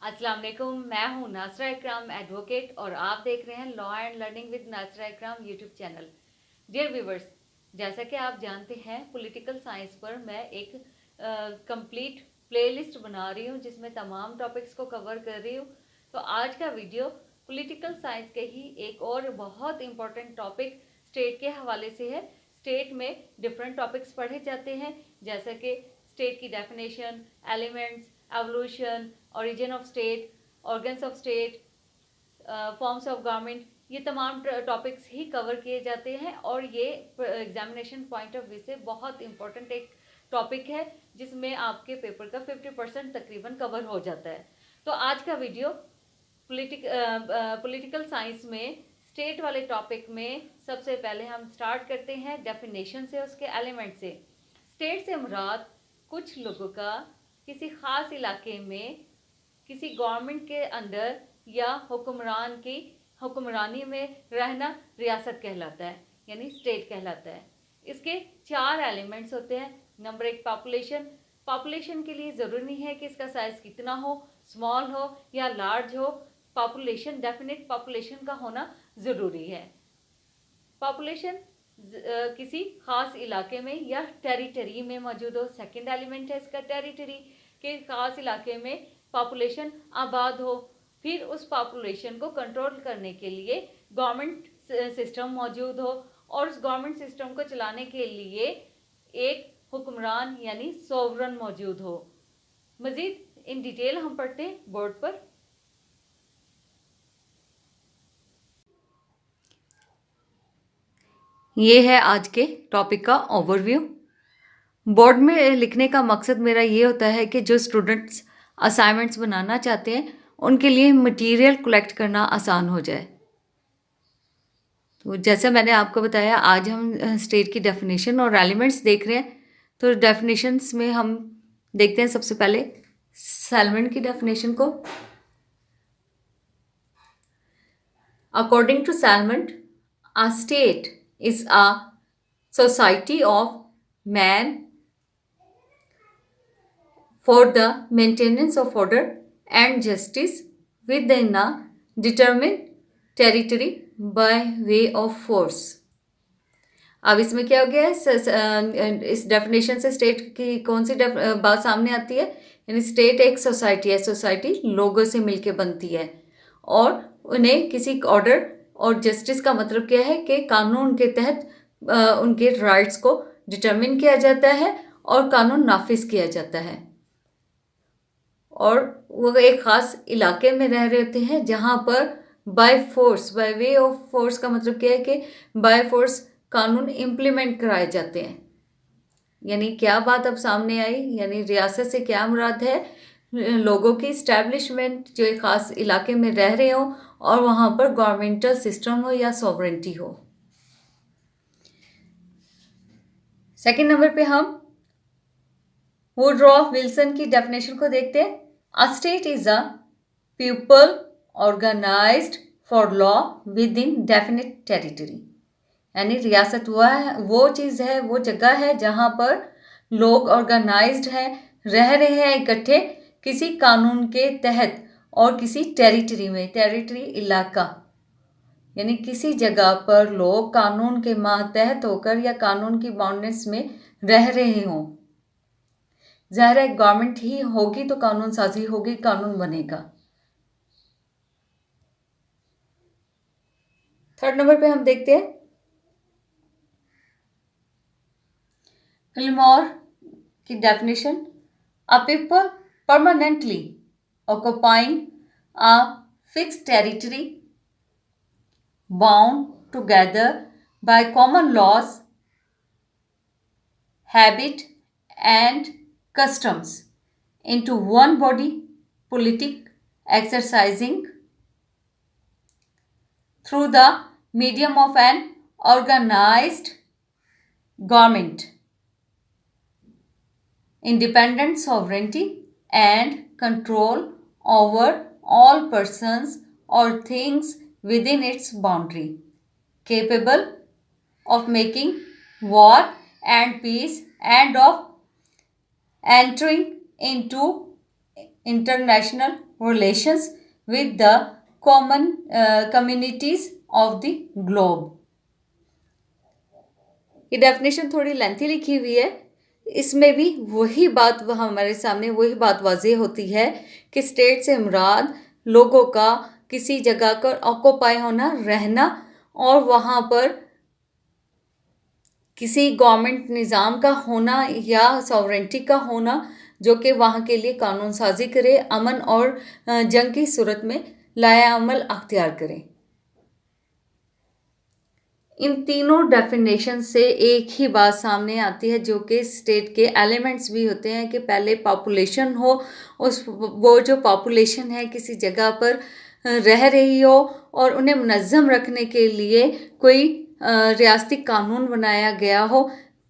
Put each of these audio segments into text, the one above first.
अस्सलाम वालेकुम। मैं हूं नासरा इकराम एडवोकेट और आप देख रहे हैं law and learning with Nashra Ikram YouTube channel. Dear viewers, जैसा कि आप जानते हैं पॉलिटिकल साइंस पर मैं एक कंप्लीट प्लेलिस्ट बना रही हूं जिसमें तमाम टॉपिक्स को कवर कर रही हूं। तो आज का वीडियो पॉलिटिकल साइंस के ही एक और बहुत इंपॉर्टेंट टॉपिक स्टेट के हवाले से है। स्टेट में डिफरेंट टॉपिक्स पढ़े जाते हैं जैसे कि स्टेट की definition, elements, evolution, origin of state, organs of state, forms of government, ये तमाम टॉपिक्स ही कवर किए जाते हैं और ये एग्जामिनेशन पॉइंट ऑफ व्यू से बहुत इंपॉर्टेंट एक टॉपिक है जिसमें आपके पेपर का 50% तकरीबन कवर हो जाता है। तो आज का वीडियो पॉलिटिकल साइंस में स्टेट वाले टॉपिक में सबसे पहले हम स्टार्ट करते हैं डेफिनेशन से, उसके एलिमेंट से। स्टेट से मुराद कुछ लोगों का किसी ख़ास इलाके में किसी गवर्नमेंट के अंडर या हुक्मरान की हुक्मरानी में रहना रियासत कहलाता है, यानी स्टेट कहलाता है। इसके 4 एलिमेंट्स होते हैं। Number 1 population. पॉपुलेशन के लिए ज़रूरी नहीं है कि इसका साइज़ कितना हो, स्मॉल हो या लार्ज हो। पॉपुलेशन, डेफिनेट पॉपुलेशन का होना ज़रूरी है। पॉपुलेशन किसी खास इलाके में या टेरिटरी में मौजूद हो। सेकंड एलिमेंट है इसका टेरिटरी, के खास इलाके में पॉपुलेशन आबाद हो। फिर उस पॉपुलेशन को कंट्रोल करने के लिए गवर्नमेंट सिस्टम मौजूद हो और उस गवर्नमेंट सिस्टम को चलाने के लिए एक हुक्मरान यानी सोवरन मौजूद हो। मज़ीद इन डिटेल हम पढ़ते हैं बोर्ड पर। ये है आज के टॉपिक का ओवरव्यू। बोर्ड में लिखने का मकसद मेरा ये होता है कि जो स्टूडेंट्स असाइनमेंट्स बनाना चाहते हैं उनके लिए मटेरियल कलेक्ट करना आसान हो जाए। तो जैसे मैंने आपको बताया, आज हम स्टेट की डेफिनेशन और एलिमेंट्स देख रहे हैं। तो डेफिनेशंस में हम देखते हैं सबसे पहले सैलमन की डेफिनेशन को। According to Salmond, a state is a society of man for the maintenance of order and justice within a determined territory by way of force। अब इसमें क्या हो गया है, इस डेफिनेशन से स्टेट की कौन सी बात सामने आती है, यानी स्टेट एक सोसाइटी है। सोसाइटी लोगों से मिलके बनती है और उन्हें किसी ऑर्डर और जस्टिस का मतलब क्या है कि कानून के तहत उनके राइट्स को डिटरमिन किया जाता है और कानून नाफिज किया जाता है। और वो एक ख़ास इलाके में रह रहे होते हैं जहाँ पर by force, by way of force का मतलब क्या है कि बाय फोर्स कानून इम्प्लीमेंट कराए जाते हैं। यानी क्या बात अब सामने आई, यानी रियासत से क्या मुराद है, लोगों की इस्टेब्लिशमेंट जो एक ख़ास इलाके में रह रहे हो और वहाँ पर गवर्नमेंटल सिस्टम हो या सॉवरेंटी हो। सेकेंड नंबर पे हम वुडरॉ विल्सन की डेफिनेशन को देखते हैं। A state is a people organized for law within definite territory। यानी रियासत वो चीज़ है, वो जगह है जहाँ पर लोग ऑर्गेनाइज्ड हैं, रह रहे हैं इकट्ठे किसी कानून के तहत और किसी टेरिटरी में। टेरिटरी इलाका, यानी किसी जगह पर लोग कानून के मातहत होकर या कानून की बाउंड्रीज में रह रहे हों। ज़ाहिर है गवर्नमेंट ही होगी तो कानून साजी होगी, कानून बनेगा। थर्ड नंबर पे हम देखते हैं फिल्मोर की definition. A people permanently occupying a fixed territory bound together by common laws, habit and customs into one body politic, exercising through the medium of an organized government, independent sovereignty and control over all persons or things within its boundary, capable of making war and peace and of entering international relations with the common communities of the globe। ये definition थोड़ी lengthy लिखी हुई है, इसमें भी वही बात हमारे सामने वही बात वाज़ेह होती है कि स्टेट से मुराद लोगों का किसी जगह पर ऑक्यूपाई होना, रहना और वहाँ पर किसी गवर्नमेंट निज़ाम का होना या सॉवरेंटी का होना जो कि वहाँ के लिए कानून साजी करे, अमन और जंग की सूरत में लाया अमल अख्तियार करे। इन तीनों डेफिनेशन से एक ही बात सामने आती है जो कि स्टेट के एलिमेंट्स भी होते हैं कि पहले पॉपुलेशन हो, वो जो पॉपुलेशन है किसी जगह पर रह रही हो और उन्हें मुनज़्ज़म रखने के लिए कोई रियासती कानून बनाया गया हो।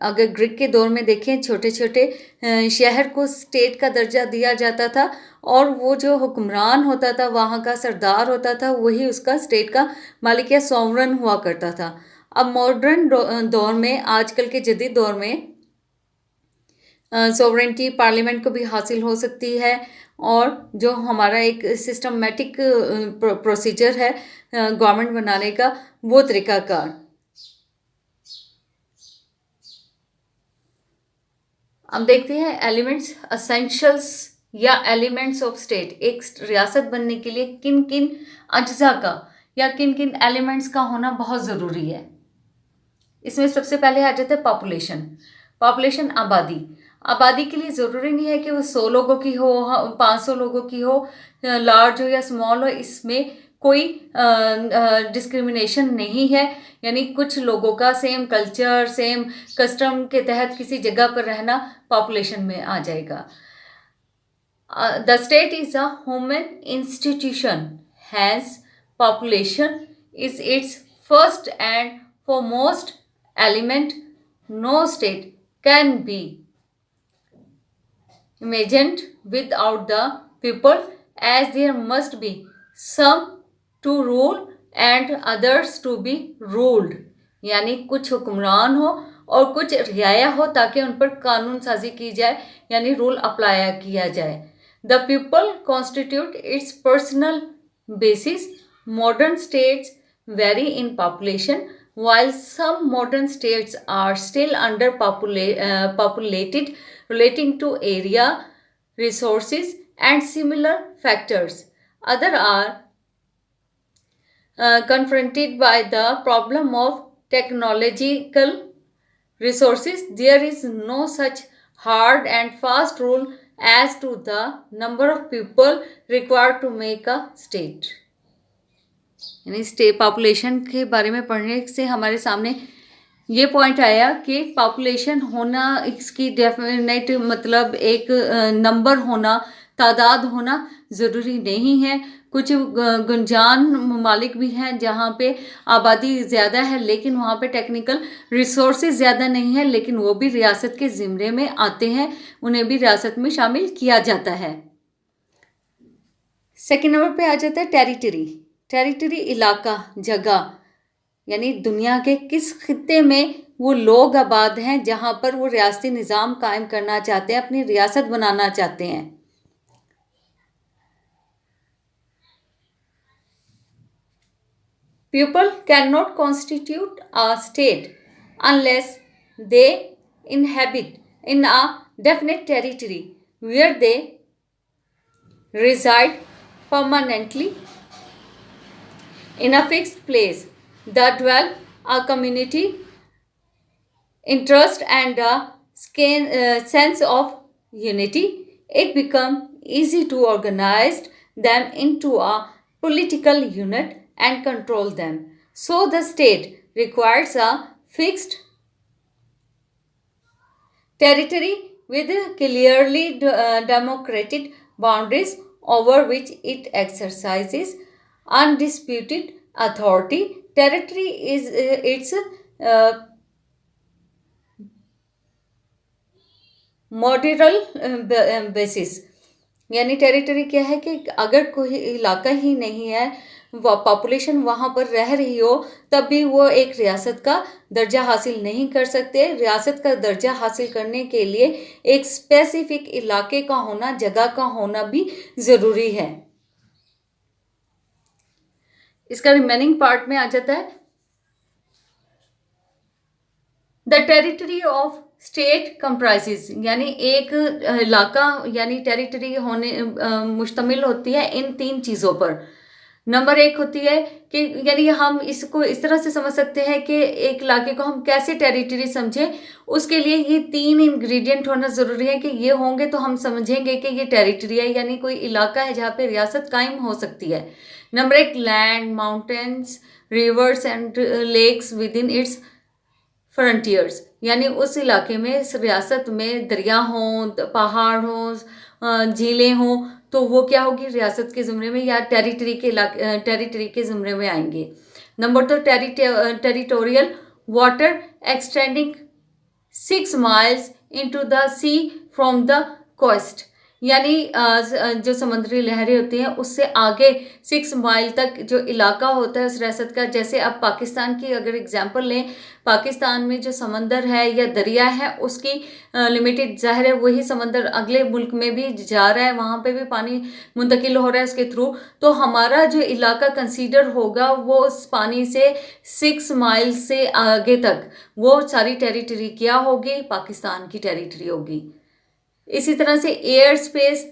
अगर ग्रीक के दौर में देखें, छोटे छोटे शहर को स्टेट का दर्जा दिया जाता था और वो जो हुक्मरान होता था, वहाँ का सरदार होता था, वही उसका स्टेट का मालिक या सॉवरन हुआ करता था। अब मॉडर्न दौर में, आजकल के जदीद दौर में सॉवरेंटी पार्लियामेंट को भी हासिल हो सकती है और जो हमारा एक सिस्टमेटिक प्रोसीजर है गवर्नमेंट बनाने का, वो तरीक़ाकार। अब देखते हैं एलिमेंट्स, असेंशियल्स या एलिमेंट्स ऑफ स्टेट। एक रियासत बनने के लिए किन किन अज्जा का या किन किन एलिमेंट्स का होना बहुत ज़रूरी है। इसमें सबसे पहले आ जाता है पॉपुलेशन। पॉपुलेशन आबादी के लिए ज़रूरी नहीं है कि वो 100 लोगों की हो, 500 लोगों की हो, लार्ज हो या स्मॉल हो, इसमें कोई डिस्क्रिमिनेशन नहीं है। यानी कुछ लोगों का सेम कल्चर, सेम कस्टम के तहत किसी जगह पर रहना पॉपुलेशन में आ जाएगा। The state is a human institution, has population is its first and foremost element. No state can be imagined without the people, as there must be some to rule and others to be ruled। यानी कुछ हुक्मरान हो और कुछ रियाया हो ताकि उन पर कानून साजी की जाए, यानी रूल अप्लाई किया जाए। The people constitute its personal basis। Modern states vary in population, while some modern states are still populated, relating to area, resources, and similar factors. Others are confronted by the problem of technological resources. There is no such hard and fast rule as to the number of people required to make a state। यानी state population के बारे में पढ़ने से हमारे सामने ये point आया कि पॉपुलेशन होना, इसकी डेफिनेट मतलब एक नंबर होना, तादाद होना ज़रूरी नहीं है। कुछ गुंजान ममालिक भी हैं जहाँ पे आबादी ज़्यादा है लेकिन वहाँ पे टेक्निकल रिसोर्सेज ज़्यादा नहीं है, लेकिन वो भी रियासत के ज़िम्मे में आते हैं, उन्हें भी रियासत में शामिल किया जाता है। सेकेंड नंबर पे आ जाता है टेरिटरी। टेरिटरी इलाका, जगह, यानी दुनिया के किस खित्ते में वो लोग आबाद हैं जहाँ पर वो रियासती निज़ाम कायम करना चाहते हैं, अपनी रियासत बनाना चाहते हैं। People cannot constitute a state unless they inhabit in a definite territory where they reside permanently in a fixed place. The dwell a community interest and a sense of unity. It becomes easy to organize them into a political unit and control them. So the state requires a fixed territory with clearly democratic boundaries over which it exercises undisputed authority. Territory is its moral basis. यानी territory क्या है कि अगर कोई इलाका ही नहीं है population वहाँ पर रह रही हो, तब भी वो एक रियासत का दर्जा हासिल नहीं कर सकते। रियासत का दर्जा हासिल करने के लिए एक स्पेसिफिक इलाके का होना, जगह का होना भी ज़रूरी है। इसका रिमेनिंग पार्ट में आ जाता है, the territory of state comprises, यानी एक इलाका यानी टेरिटरी होने मुश्तमिल होती है इन 3 चीज़ों पर। नंबर 1 होती है कि यानी हम इसको इस तरह से समझ सकते हैं कि एक इलाके को हम कैसे टेरिटरी समझें, उसके लिए ये 3 इंग्रेडिएंट होना ज़रूरी है कि ये होंगे तो हम समझेंगे कि ये टेरिटरी है, यानी कोई इलाका है जहाँ पे रियासत कायम हो सकती है। Number 1, land, mountains, rivers and lakes within its frontiers, यानी उस इलाके में, इस रियासत में दरिया हों, पहाड़ हों, झीलें हों, तो वो क्या होगी, रियासत के ज़ुमरे में या टेरिटरी के ज़ुमरे में आएंगे। Number 2, territorial water extending 6 miles into the sea from the coast, यानी जो समुद्री लहरें होती हैं उससे आगे 6 माइल तक जो इलाका होता है उस रियासत का। जैसे अब पाकिस्तान की अगर एग्जांपल लें, पाकिस्तान में जो समंदर है या दरिया है उसकी लिमिटेड, ज़ाहिर है वही समंदर अगले मुल्क में भी जा रहा है, वहाँ पे भी पानी मुंतकिल हो रहा है उसके थ्रू, तो हमारा जो इलाका कंसीडर होगा वो उस पानी से 6 माइल से आगे तक वो सारी टेरिटरी क्या होगी, पाकिस्तान की टेरिटरी होगी। इसी तरह से air space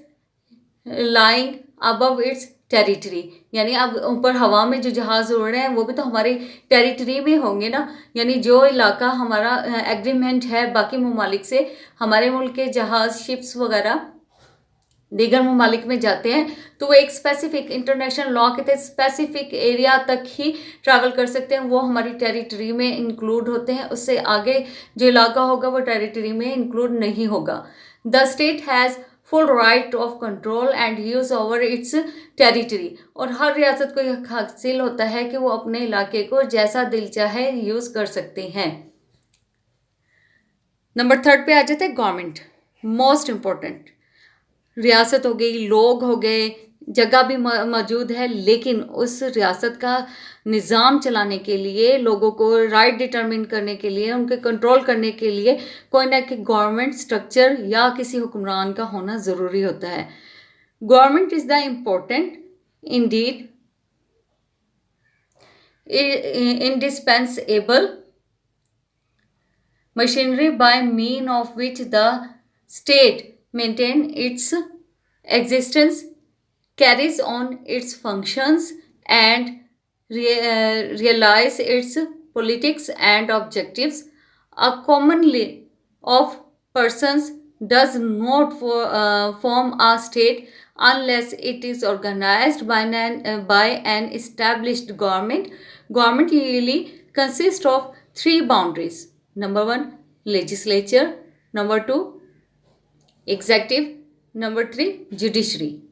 lying above it's territory, यानी अब ऊपर हवा में जो जहाज़ उड़ रहे हैं वो भी तो हमारी टेरिटरी में होंगे ना, यानी जो इलाका हमारा एग्रीमेंट है बाकी ममालिक से, हमारे मुल्क के जहाज़, शिप्स वगैरह दीगर ममालिक में जाते हैं तो वो एक स्पेसिफिक इंटरनेशनल लॉ के तहत स्पेसिफिक एरिया तक ही ट्रैवल कर सकते हैं, वो हमारी टेरिटरी में इंक्लूड होते हैं। उससे आगे जो इलाका होगा वो टेरिटरी में इंक्लूड नहीं होगा। The state has full right of control and use over it's territory, और हर रियासत को यह हासिल होता है कि वो अपने इलाके को जैसा दिल चाहे यूज़ कर सकते हैं। नंबर 3 पे आ जाता है गवर्नमेंट, मोस्ट इम्पोर्टेंट। रियासत हो गई, लोग हो गए, जगह भी मौजूद है, लेकिन उस रियासत का निज़ाम चलाने के लिए, लोगों को राइट डिटरमिन करने के लिए, उनके कंट्रोल करने के लिए कोई ना कोई गवर्नमेंट स्ट्रक्चर या किसी हुक्मरान का होना ज़रूरी होता है। Government is the important Indeed indispensable machinery by mean of which the state maintain its existence, carries on its functions and realize its politics and objectives. A commonly of persons does not form a state unless it is organized by an established government. Government usually consists of 3 boundaries. Number 1, legislature. Number 2, executive. Number 3, judiciary.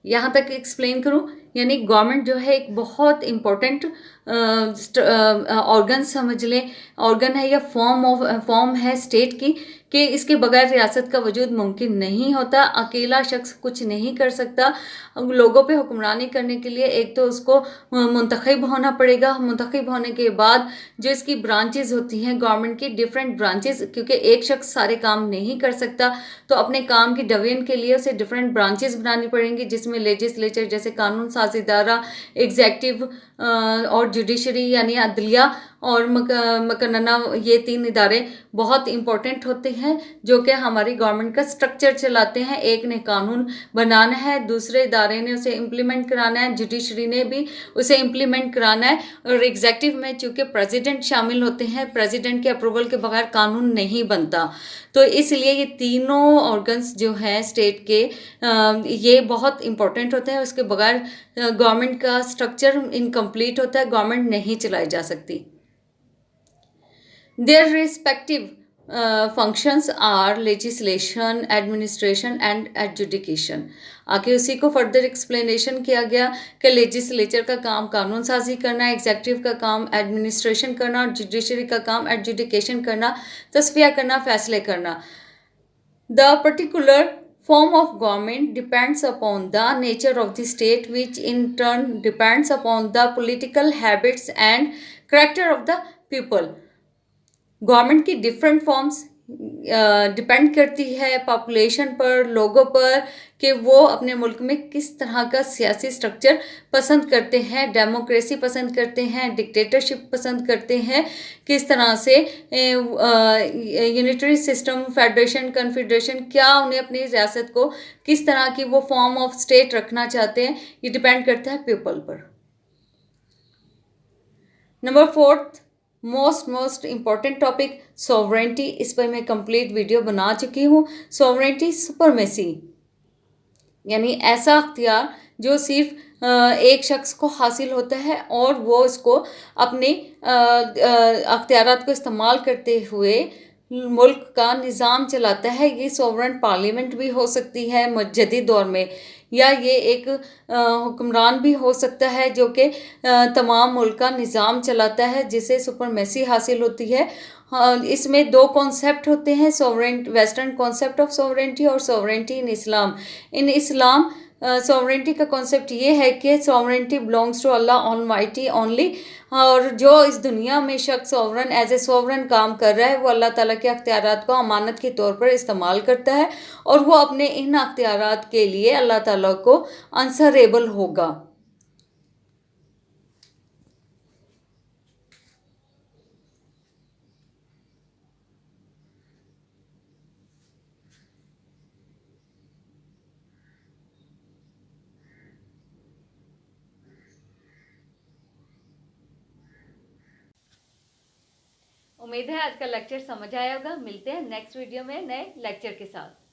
यहाँ तक explain करूँ, यानी government जो है एक बहुत important organ समझ लें, ऑर्गन है या फॉर्म है स्टेट की, कि इसके बगैर रियासत का वजूद मुमकिन नहीं होता। अकेला शख्स कुछ नहीं कर सकता। लोगों पे हुक्मरानी करने के लिए एक तो उसको मुंतखब होना पड़ेगा, मुंतखब होने के बाद जो इसकी ब्रांचेस होती हैं गवर्नमेंट की, डिफरेंट ब्रांचेस, क्योंकि एक शख्स सारे काम नहीं कर सकता, तो अपने काम की डिवीजन के लिए उसे डिफरेंट ब्रांचेस बनानी पड़ेंगी, जिसमें लेजिस्लेचर जैसे कानून साज इदारा, एग्जेक्टिव और जुडिशरी यानी अदलिया और मकनना, ये 3 इदारे बहुत इंपॉर्टेंट होते हैं जो कि हमारी गवर्नमेंट का स्ट्रक्चर चलाते हैं। एक ने कानून बनाना है, दूसरे इदारे ने उसे इम्प्लीमेंट कराना है, जुडिशरी ने भी उसे इम्प्लीमेंट कराना है, और एग्जेक्टिव में चूँकि प्रेसिडेंट शामिल होते हैं, प्रेसिडेंट के अप्रूवल के बगैर कानून नहीं बनता। तो इसलिए ये तीनों ऑर्गन्स जो हैं स्टेट के, ये बहुत इंपॉर्टेंट होते हैं। उसके बगैर गवर्नमेंट का स्ट्रक्चर इनकम्प्लीट होता है, गवर्नमेंट नहीं चलाई जा सकती। Their respective functions are legislation, administration and adjudication. आगे उसी को फर्दर एक्सप्लेनेशन किया गया कि लेजिस्लेचर का काम कानून साजी करना, एग्जेक्टिव का काम एडमिनिस्ट्रेशन करना और जुडिशरी का काम एडजुडिकेशन करना, तस्फिया करना, फैसले करना। The particular form of government depends upon the nature of the state, which in turn depends upon the political habits and character of the people. Government की डिफरेंट फॉर्म्स डिपेंड करती है population पर, लोगों पर, कि वो अपने मुल्क में किस तरह का सियासी स्ट्रक्चर पसंद करते हैं, डेमोक्रेसी पसंद करते हैं, डिक्टेटरशिप पसंद करते हैं, किस तरह से यूनिटरी सिस्टम, फेडरेशन, कन्फेडरेशन, क्या उन्हें अपनी रियासत को किस तरह की वो फॉर्म ऑफ स्टेट रखना चाहते हैं, ये डिपेंड करता है पीपल पर। Number 4 most important topic sovereignty. इस पर मैं कंप्लीट वीडियो बना चुकी हूँ। सॉवरेंटी सुपरमेसी, यानी ऐसा अख्तियार जो सिर्फ एक शख्स को हासिल होता है और वो इसको अपने अख्तियारात को इस्तेमाल करते हुए मुल्क का निज़ाम चलाता है। ये सॉवरेन पार्लियामेंट भी हो सकती है मजदीद दौर में, या ये एक हुक्मरान भी हो सकता है जो कि तमाम मुल्क का निज़ाम चलाता है, जिसे सुपरमेसी हासिल होती है। इसमें दो कॉन्सेप्ट होते हैं, sovereign western concept of sovereignty और sovereignty in Islam. In Islam sovereignty का कॉन्सेप्ट ये है कि sovereignty belongs to Allah almighty only, और जो इस दुनिया में शख्स सॉवरन एज ए सॉवरन काम कर रहा है वो अल्लाह ताला के अख्तियारात को अमानत के तौर पर इस्तेमाल करता है, और वो अपने इन अख्तियारात के लिए अल्लाह ताला को आंसरेबल होगा। उम्मीद है आज का लेक्चर समझ आया होगा। मिलते हैं नेक्स्ट वीडियो में नए लेक्चर के साथ।